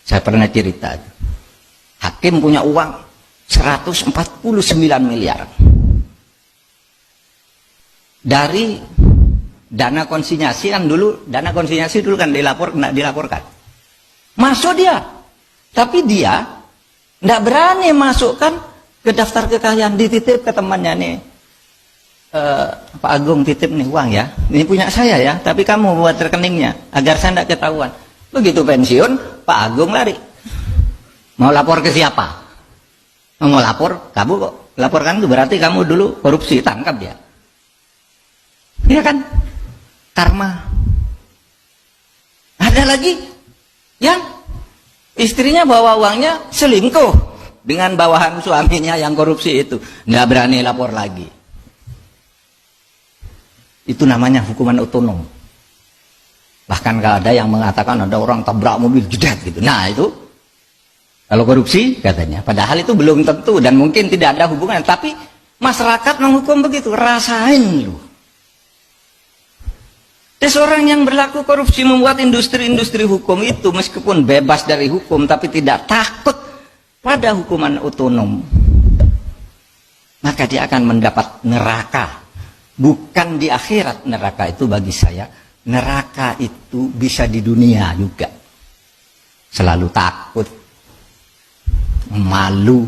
Saya pernah cerita, hakim punya uang 149 miliar dari dana konsinyasi. Kan dulu dana konsinyasi dulu kan dilaporkan, masuk dia, tapi dia tidak berani masukkan ke daftar kekayaan, dititip ke temannya nih, Pak Agung titip nih uang ya, ini punya saya ya, tapi kamu buat rekeningnya agar saya tidak ketahuan. Begitu pensiun, Pak Agung lari. Mau lapor ke siapa? Mau lapor, kamu kok laporkan itu berarti kamu dulu korupsi, tangkap dia. Iya kan? Karma. Ada lagi yang istrinya bawa uangnya selingkuh dengan bawahan suaminya yang korupsi itu, nggak berani lapor lagi. Itu namanya hukuman otonom. Bahkan kalau ada yang mengatakan ada orang tabrak mobil jedat gitu. Nah itu kalau korupsi katanya. Padahal itu belum tentu dan mungkin tidak ada hubungan. Tapi masyarakat menghukum begitu. Rasain lu. Seseorang yang berlaku korupsi membuat industri-industri hukum itu meskipun bebas dari hukum tapi tidak takut pada hukuman otonom. Maka dia akan mendapat neraka. Bukan di akhirat neraka itu bagi saya. Neraka itu bisa di dunia juga. Selalu takut, malu,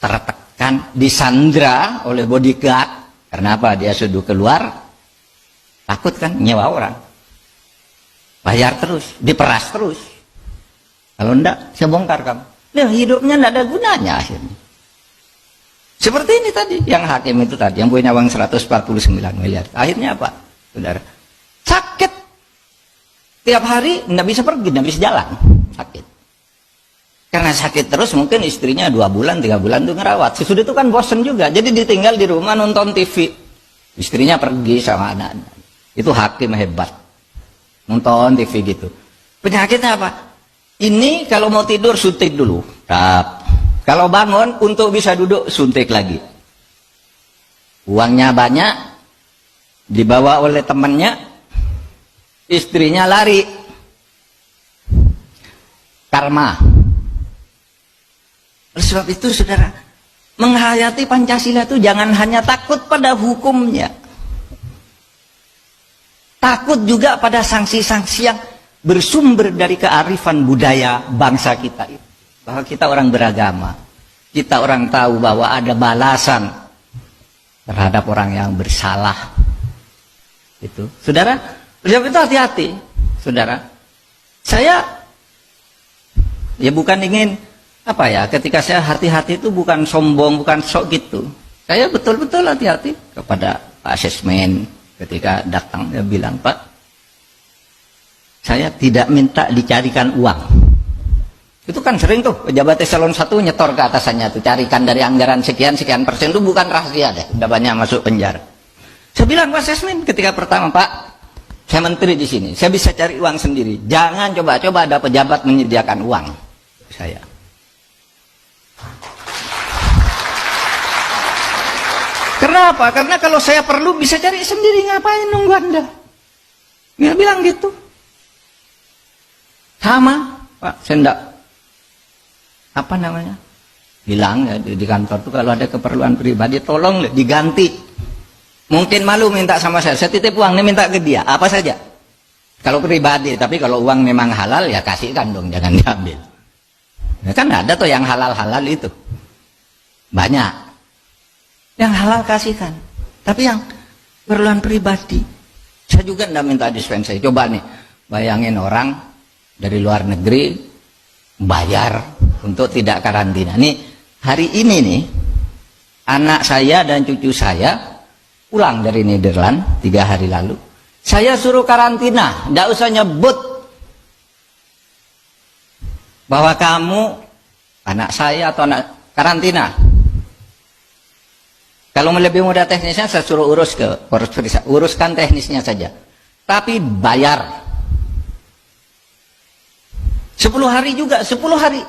tertekan, disandra oleh bodyguard. Karena apa? Dia sudah keluar, takut kan nyewa orang. Bayar terus, diperas terus. Kalau enggak, saya bongkar kamu. Nah, hidupnya enggak ada gunanya akhirnya. Seperti ini tadi, yang hakim itu tadi, yang punya uang 149 miliar. Akhirnya apa, saudara? Sakit. Tiap hari nggak bisa pergi, nggak bisa jalan. Sakit. Karena sakit terus mungkin istrinya 2 bulan, 3 bulan tuh ngerawat. Sesudah itu kan bosen juga. Jadi ditinggal di rumah nonton TV. Istrinya pergi sama anak-anak. Itu hakim hebat. Nonton TV gitu. Penyakitnya apa? Ini kalau mau tidur suntik dulu. Kalau bangun untuk bisa duduk suntik lagi. Uangnya banyak. Dibawa oleh temannya. Istrinya lari. Karma. Oleh sebab itu saudara, menghayati Pancasila itu jangan hanya takut pada hukumnya, takut juga pada sanksi-sanksi yang bersumber dari kearifan budaya bangsa kita itu. Bahwa kita orang beragama, kita orang tahu bahwa ada balasan terhadap orang yang bersalah. Itu saudara, sebab itu hati-hati, saudara. Saya ya bukan ingin apa ya, ketika saya hati-hati itu bukan sombong, bukan sok gitu. Saya betul-betul hati-hati kepada Pak Asesmen ketika datang. Dia bilang, Pak, saya tidak minta dicarikan uang. Itu kan sering tuh pejabat eselon 1 nyetor ke atasannya tuh, carikan dari anggaran sekian persen. Itu bukan rahasia deh, udah banyak masuk penjara. Saya bilang Pak Asesmen ketika pertama, Pak, saya menteri di sini, saya bisa cari uang sendiri. Jangan coba-coba ada pejabat menyediakan uang saya. Kenapa? Karena kalau saya perlu bisa cari sendiri, ngapain nunggu Anda? Dia bilang gitu. Sama, Pak, saya enggak apa namanya? Bilang ya di kantor tuh kalau ada keperluan pribadi tolong diganti. Mungkin malu minta sama saya titip uang, nih minta ke dia, apa saja. Kalau pribadi, tapi kalau uang memang halal ya kasihkan dong, jangan diambil. Ya kan ada tuh yang halal-halal itu. Banyak. Yang halal kasihkan. Tapi yang keperluan pribadi, saya juga enggak minta dispensasi. Coba nih, bayangin orang dari luar negeri bayar untuk tidak karantina. Nih, hari ini nih, anak saya dan cucu saya pulang dari Nederland 3 hari lalu. Saya suruh karantina, tidak usah nyebut bahwa kamu anak saya atau anak karantina. Kalau lebih mudah teknisnya saya suruh uruskan teknisnya saja. Tapi bayar. 10 hari juga, 10 hari.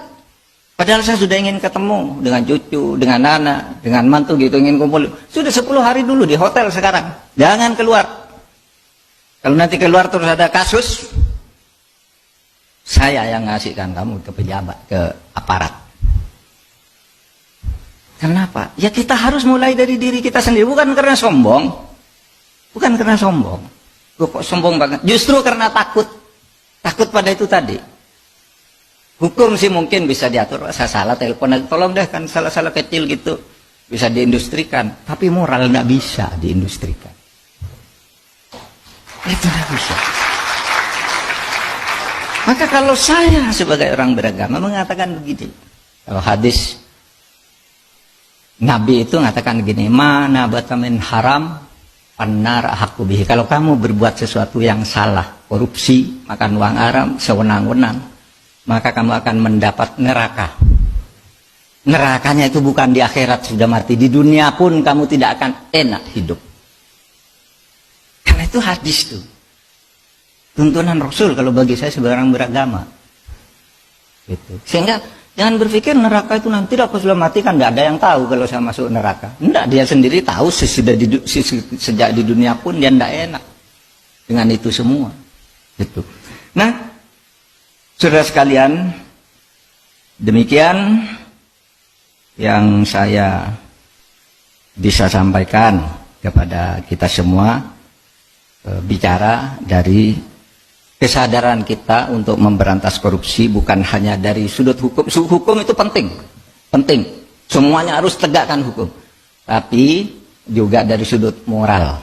Padahal saya sudah ingin ketemu dengan cucu, dengan anak, dengan mantu gitu, ingin kumpul. Sudah 10 hari dulu di hotel sekarang. Jangan keluar. Kalau nanti keluar terus ada kasus, Saya yang ngasihkan kamu ke pejabat, ke aparat. Kenapa? Ya kita harus mulai dari diri kita sendiri, bukan karena sombong. Bukan karena sombong. Kok sombong banget? Justru karena takut. Takut pada itu tadi. Hukum sih mungkin bisa diatur, saya salah telepon, tolong deh, kan salah-salah kecil gitu. Bisa diindustrikan, tapi moral nggak bisa diindustrikan. Itu nggak bisa. Maka kalau saya sebagai orang beragama mengatakan begini, kalau hadis Nabi itu mengatakan begini, mana batamin haram annar hakubihi. Kalau kamu berbuat sesuatu yang salah, korupsi, makan uang haram, sewenang-wenang, maka kamu akan mendapat neraka. Nerakanya itu bukan di akhirat sudah mati, di dunia pun kamu tidak akan enak hidup. Karena itu hadis tuh. Tuntunan Rasul kalau bagi saya sebagai orang beragama. Gitu. Sehingga jangan berpikir neraka itu nanti aku sudah mati kan tidak ada yang tahu kalau saya masuk neraka. Tidak, dia sendiri tahu sejak di dunia pun dia tidak enak dengan itu semua. Gitu. Nah, saudara sekalian, demikian yang saya bisa sampaikan kepada kita semua, bicara dari kesadaran kita untuk memberantas korupsi, bukan hanya dari sudut hukum. Hukum itu penting, semuanya harus tegakkan hukum, tapi juga dari sudut moral.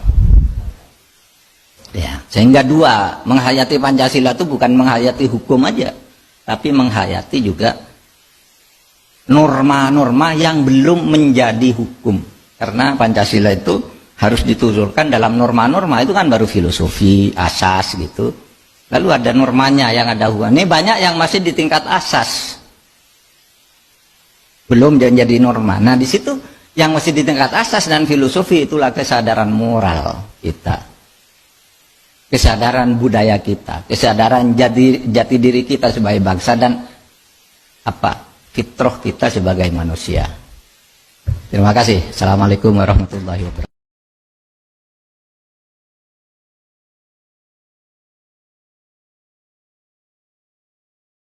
Ya, sehingga dua, menghayati Pancasila itu bukan menghayati hukum aja, tapi menghayati juga norma-norma yang belum menjadi hukum. Karena Pancasila itu harus dituturkan dalam norma-norma, itu kan baru filosofi, asas gitu. Lalu ada normanya yang ada hukum. Ini banyak yang masih di tingkat asas, belum jadi norma. Nah di situ yang masih di tingkat asas dan filosofi, itulah kesadaran moral kita, kesadaran budaya kita, kesadaran jati diri kita sebagai bangsa, dan fitrah kita sebagai manusia. Terima kasih. Assalamualaikum warahmatullahi wabarakatuh.